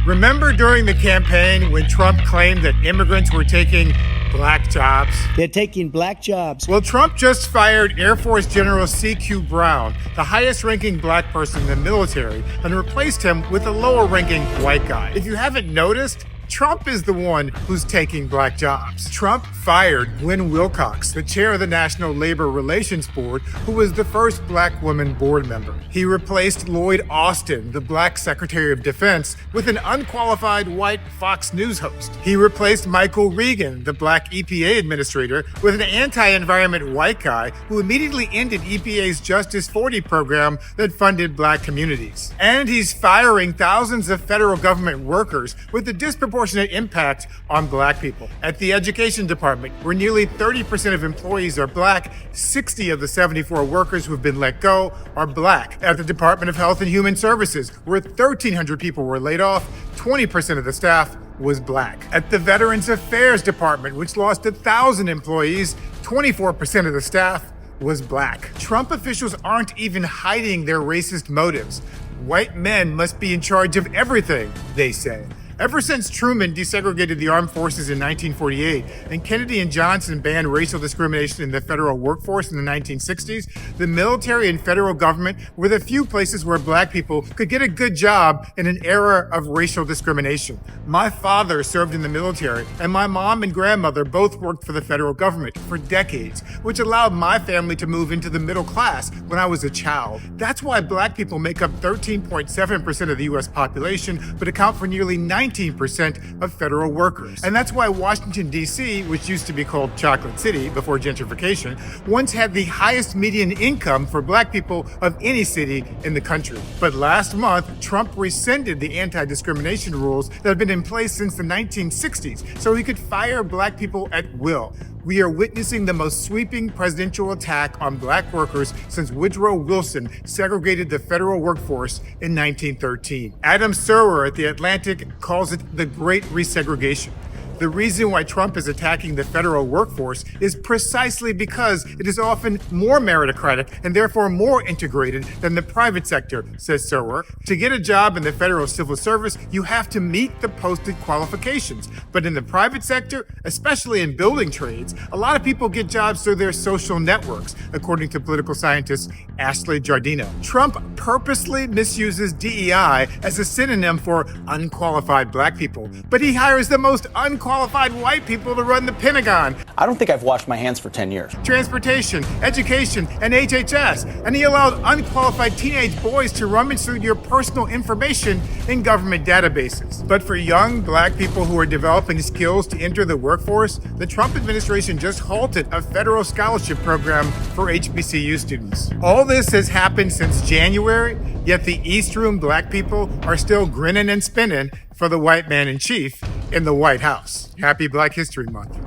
Remember during the campaign when Trump claimed that immigrants were taking black jobs? They're taking black jobs. Well, Trump just fired Air Force General C.Q. Brown, the highest-ranking black person in the military, and replaced him with a lower-ranking white guy. If you haven't noticed, Trump is the one who's taking black jobs. Trump fired Gwen Wilcox, the chair of the National Labor Relations Board, who was the first black woman board member. He replaced Lloyd Austin, the black Secretary of Defense, with an unqualified white Fox News host. He replaced Michael Regan, the black EPA administrator, with an anti-environment white guy who immediately ended EPA's Justice 40 program that funded black communities. And he's firing thousands of federal government workers with a disproportionate impact on black people. At the Education Department, where nearly 30% of employees are black, 60 of the 74 workers who have been let go are black. At the Department of Health and Human Services, where 1,300 people were laid off, 20% of the staff was black. At the Veterans Affairs Department, which lost 1,000 employees, 24% of the staff was black. Trump officials aren't even hiding their racist motives. White men must be in charge of everything, they say. Ever since Truman desegregated the armed forces in 1948 and Kennedy and Johnson banned racial discrimination in the federal workforce in the 1960s, the military and federal government were the few places where black people could get a good job in an era of racial discrimination. My father served in the military, and my mom and grandmother both worked for the federal government for decades, which allowed my family to move into the middle class when I was a child. That's why black people make up 13.7% of the U.S. population, but account for nearly 19% of federal workers. And that's why Washington, D.C., which used to be called Chocolate City before gentrification, once had the highest median income for black people of any city in the country. But last month, Trump rescinded the anti-discrimination rules that have been in place since the 1960s, so he could fire black people at will. We are witnessing the most sweeping presidential attack on black workers since Woodrow Wilson segregated the federal workforce in 1913. Adam Serwer at The Atlantic calls it the Great Resegregation. The reason why Trump is attacking the federal workforce is precisely because it is often more meritocratic and therefore more integrated than the private sector, says Serwer. To get a job in the federal civil service, you have to meet the posted qualifications. But in the private sector, especially in building trades, a lot of people get jobs through their social networks, according to political scientist Ashley Giardino. Trump purposely misuses DEI as a synonym for unqualified black people, but he hires the most unqualified white people to run the Pentagon, I don't think I've washed my hands for 10 years. transportation, education, and HHS, and he allowed unqualified teenage boys to rummage through your personal information in government databases. But for young black people who are developing skills to enter the workforce, the Trump administration just halted a federal scholarship program for HBCU students. All this has happened since January, yet the East Room black people are still grinning and spinning for the white man in chief in the White House. Happy Black History Month.